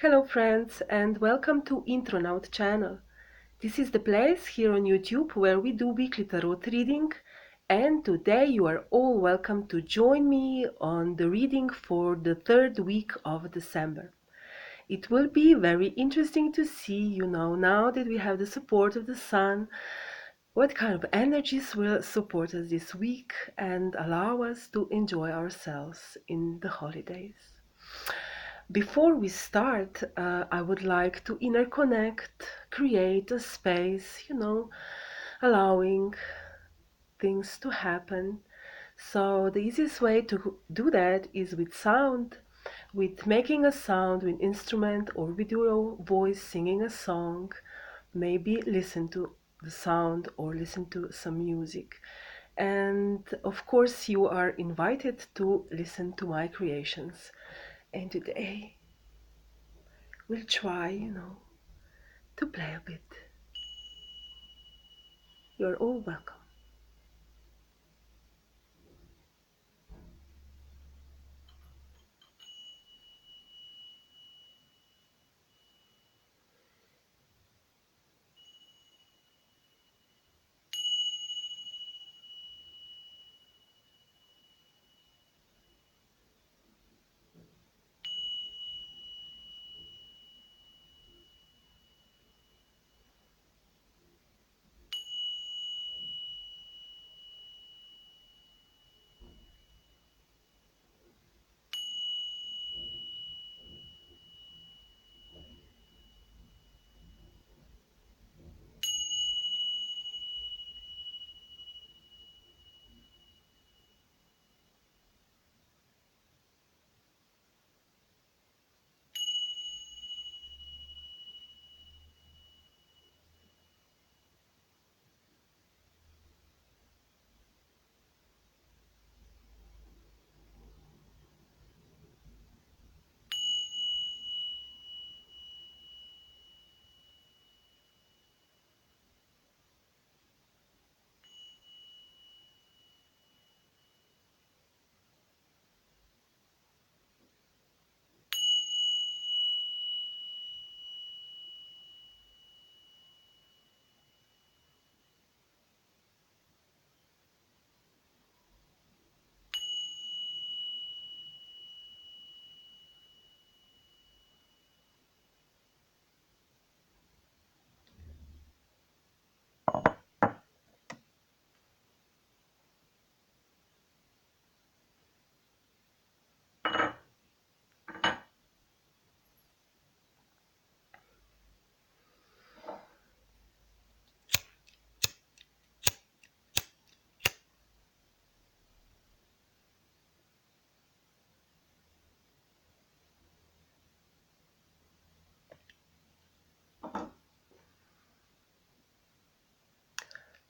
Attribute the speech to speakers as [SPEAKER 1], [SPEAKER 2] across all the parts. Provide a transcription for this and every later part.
[SPEAKER 1] Hello friends and welcome to Intronaut channel. This is the place here on YouTube where we do weekly tarot reading, and today you are all welcome to join me on the reading for the third week of December. It will be very interesting to see, now that we have the support of the sun, what kind of energies will support us this week and allow us to enjoy ourselves in the holidays. Before we start, I would like to interconnect, create a space, allowing things to happen. So the easiest way to do that is with sound, with making a sound with instrument or with your voice singing a song. Maybe listen to the sound or listen to some music. And of course, you are invited to listen to my creations. And today we'll try, to play a bit. You're all welcome.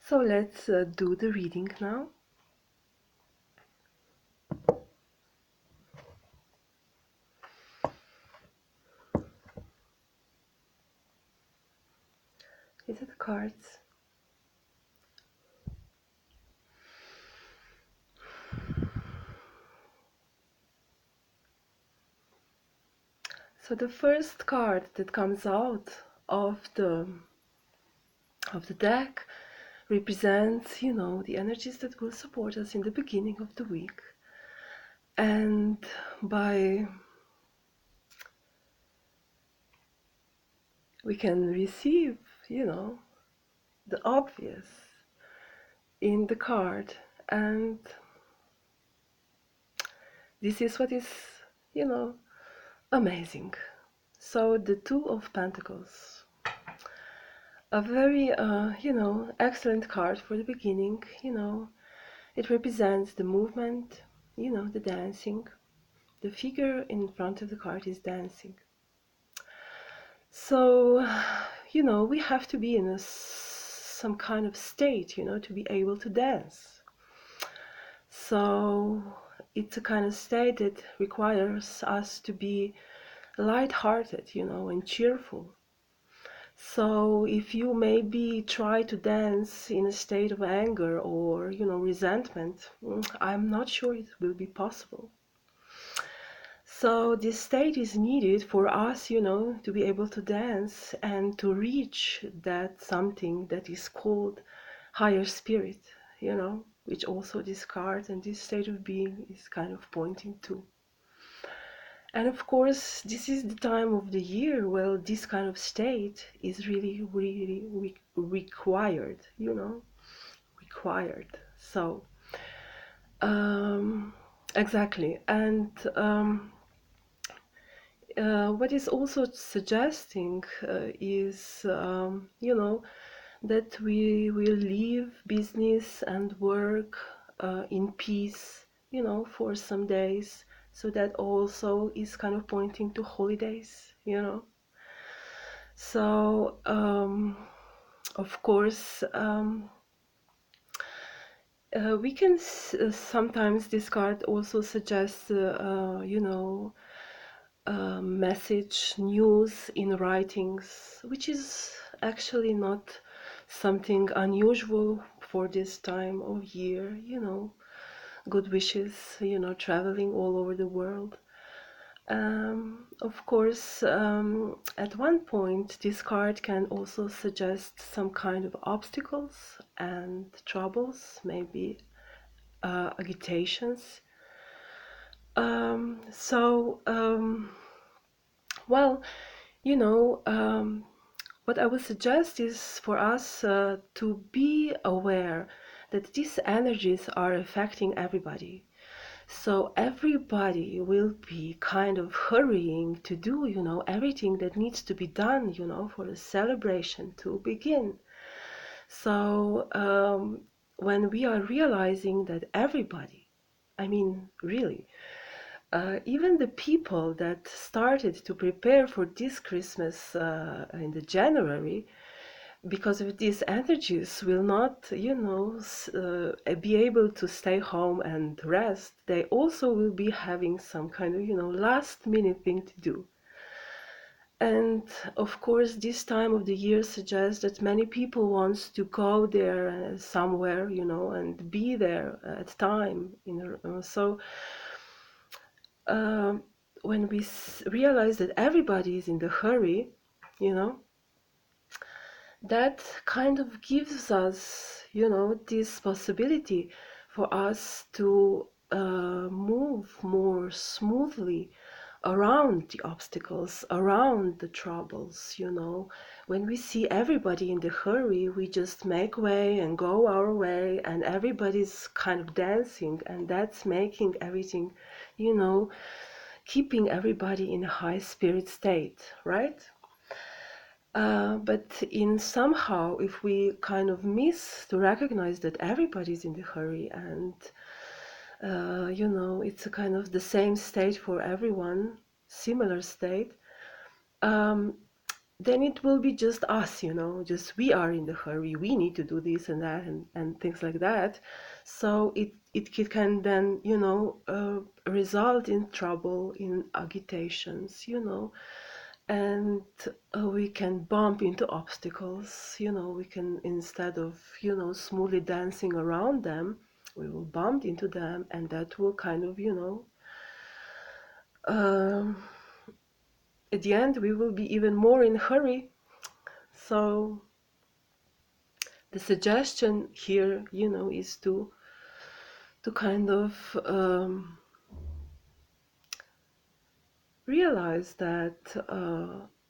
[SPEAKER 1] So let's do the reading now. These are the cards. So the first card that comes out of the deck represents, the energies that will support us in the beginning of the week. And we can receive, the obvious in the card, and this is what is, you know, amazing. So the Two of Pentacles, a very, excellent card for the beginning. It represents the movement, the dancing. The figure in front of the card is dancing. So, we have to be in some kind of state, to be able to dance. So it's a kind of state that requires us to be light-hearted, and cheerful. So if you maybe try to dance in a state of anger or, resentment, I'm not sure it will be possible. So this state is needed for us, to be able to dance and to reach that something that is called higher spirit, which also this card and this state of being is kind of pointing to. And of course, this is the time of the year where this kind of state is really, really required, required. So, um, exactly. And what is also suggesting is, that we will leave business and work in peace, for some days. So that also is kind of pointing to holidays. So, of course, we can sometimes this card also suggests, message, news in writings, which is actually not something unusual for this time of year, good wishes, traveling all over the world. Of course, at one point, this card can also suggest some kind of obstacles and troubles, maybe agitations. So, well, what I would suggest is for us to be aware that these energies are affecting everybody. So everybody will be kind of hurrying to do, everything that needs to be done, for the celebration to begin. So when we are realizing that everybody, I mean, really, even the people that started to prepare for this Christmas in the January, because of these energies, will not, be able to stay home and rest. They also will be having some kind of, last minute thing to do. And of course, this time of the year suggests that many people wants to go there somewhere, and be there at time. So um, when we realize that everybody is in the hurry, that kind of gives us, this possibility for us to move more smoothly around the obstacles, around the troubles, When we see everybody in the hurry, we just make way and go our way, and everybody's kind of dancing, and that's making everything, keeping everybody in a high spirit state, right? But in somehow, if we kind of miss to recognize that everybody's in the hurry and, it's a kind of the same state for everyone, similar state, um, then it will be just us, just we are in the hurry, we need to do this and that and things like that. So it can then, result in trouble, in agitations, and we can bump into obstacles, we can, instead of, smoothly dancing around them, we will bump into them, and that will kind of, um, at the end we will be even more in a hurry. So the suggestion here, is to kind of realize that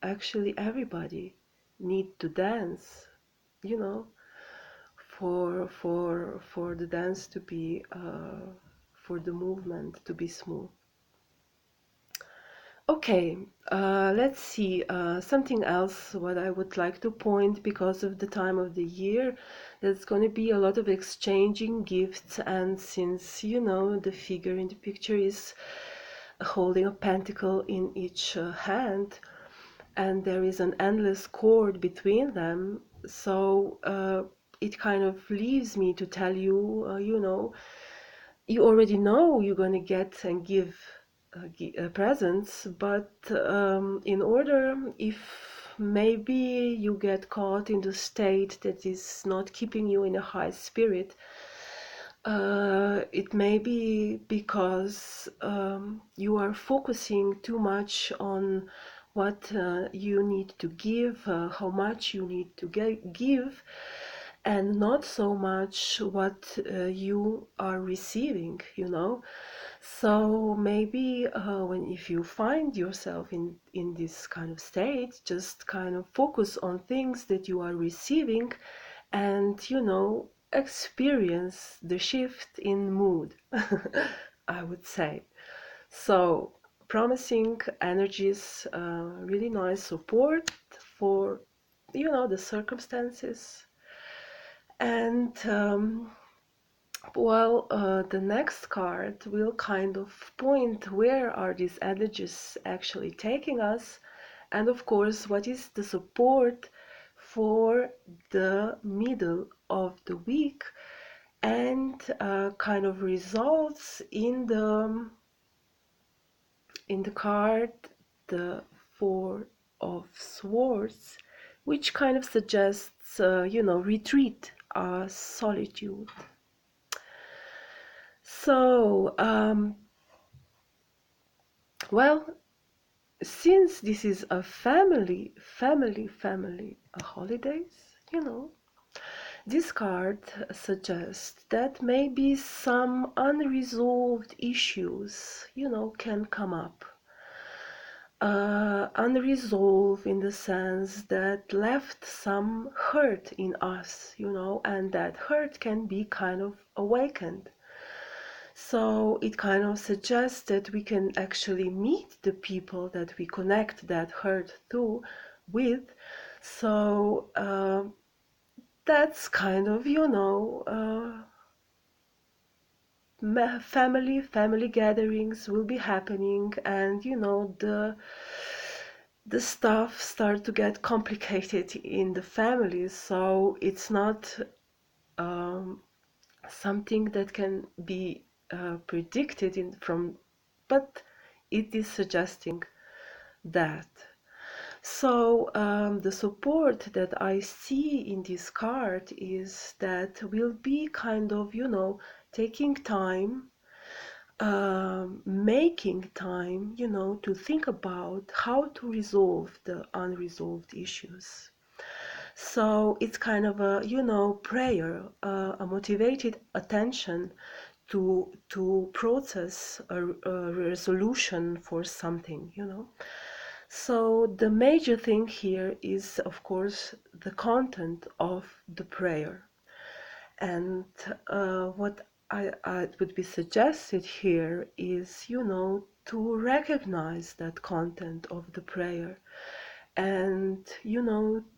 [SPEAKER 1] actually everybody need to dance, you know, for the dance to be for the movement to be smooth. Okay, let's see something else what I would like to point, because of the time of the year there's going to be a lot of exchanging gifts, and since the figure in the picture is holding a pentacle in each hand, and there is an endless cord between them, so it kind of leaves me to tell you, you already know you're going to get and give presents, but in order, if maybe you get caught in the state that is not keeping you in a high spirit, It may be because you are focusing too much on what you need to give, how much you need to give, and not so much what you are receiving, you know. So maybe if you find yourself in this kind of state, just kind of focus on things that you are receiving, and experience the shift in mood. I would say. So promising energies, really nice support for the circumstances. And the next card will kind of point where are these energies actually taking us, and of course, what is the support for the middle of the week, and kind of results in the card, the Four of Swords, which kind of suggests, retreat, solitude. So, well, since this is a family holidays, this card suggests that maybe some unresolved issues, can come up. Unresolved in the sense that left some hurt in us, and that hurt can be kind of awakened. So it kind of suggests that we can actually meet the people that we connect that hurt to with. So that's kind of, family gatherings will be happening, and the stuff start to get complicated in the families. So it's not something that can be predicted but it is suggesting that. So the support that I see in this card is that we'll be kind of, taking time, making time, to think about how to resolve the unresolved issues. So it's kind of a, prayer, a motivated attention to process a resolution for something, So the major thing here is, of course, the content of the prayer. And what I would be suggested here is, to recognize that content of the prayer, and,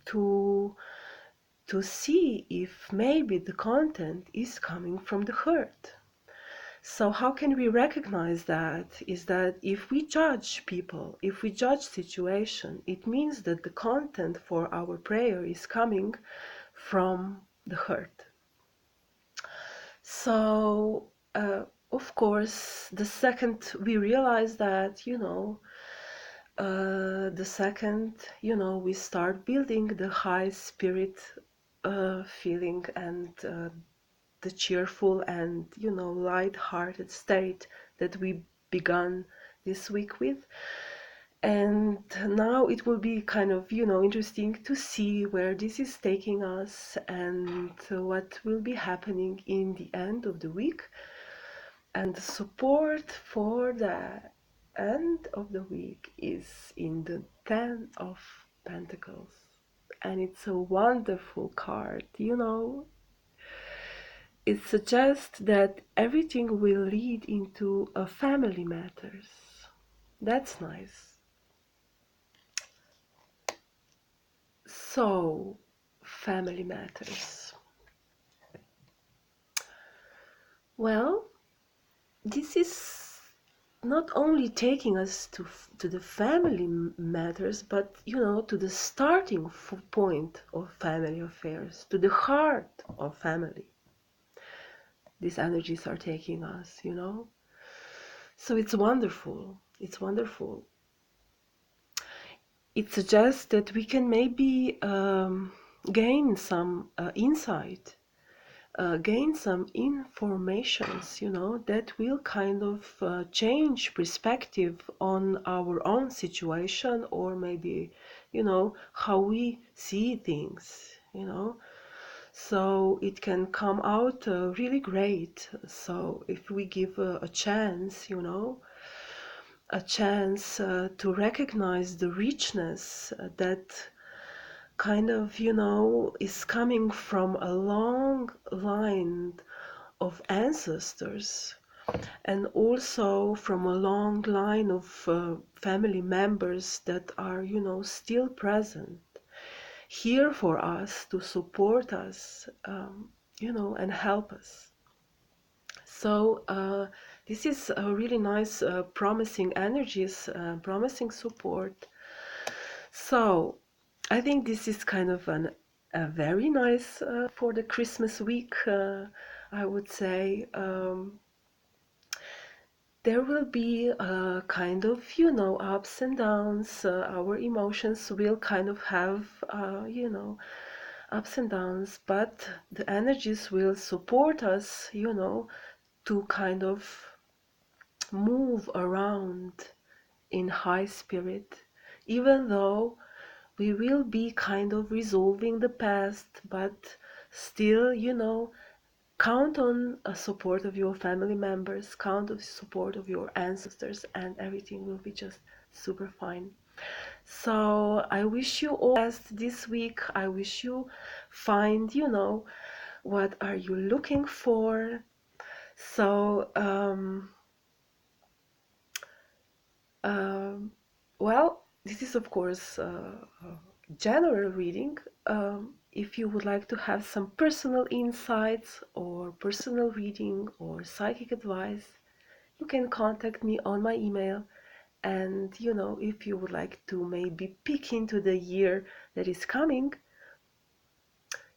[SPEAKER 1] to see if maybe the content is coming from the hurt. So how can we recognize that? Is that if we judge people, if we judge situation, it means that the content for our prayer is coming from the hurt. So, of course, the second we realize that, the second, we start building the high spirit feeling, and the cheerful and, light-hearted state that we began this week with. And now it will be kind of, interesting to see where this is taking us, and what will be happening in the end of the week. And the support for the end of the week is in the Ten of Pentacles. And it's a wonderful card, It suggests that everything will lead into a family matters. That's nice. So, family matters. Well, this is not only taking us to the family matters, but, to the starting point of family affairs, to the heart of family. These energies are taking us, So it's wonderful. It's wonderful. It suggests that we can maybe gain some insight gain some informations, that will kind of change perspective on our own situation, or maybe, how we see things, so it can come out really great. So if we give a chance, a chance to recognize the richness that kind of, is coming from a long line of ancestors, and also from a long line of family members that are, still present here for us to support us, and help us. So this is a really nice, promising energies, promising support. So I think this is kind of a very nice for the Christmas week, I would say. There will be a kind of, ups and downs. Our emotions will kind of have, ups and downs, but the energies will support us, to kind of move around in high spirit, even though we will be kind of resolving the past, but still, count on a support of your family members, count on the support of your ancestors, and everything will be just super fine. So I wish you all the best this week. I wish you find, what are you looking for. So um, well, this is of course a general reading. If you would like to have some personal insights or personal reading or psychic advice, you can contact me on my email. And if you would like to maybe peek into the year that is coming,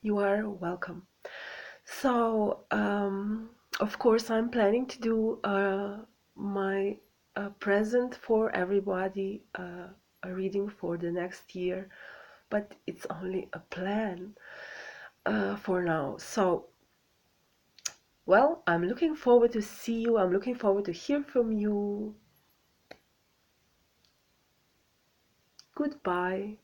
[SPEAKER 1] you are welcome. So, of course, I'm planning to do my present for everybody, a reading for the next year, but it's only a plan for now. So, well, I'm looking forward to see you. I'm looking forward to hear from you. Goodbye.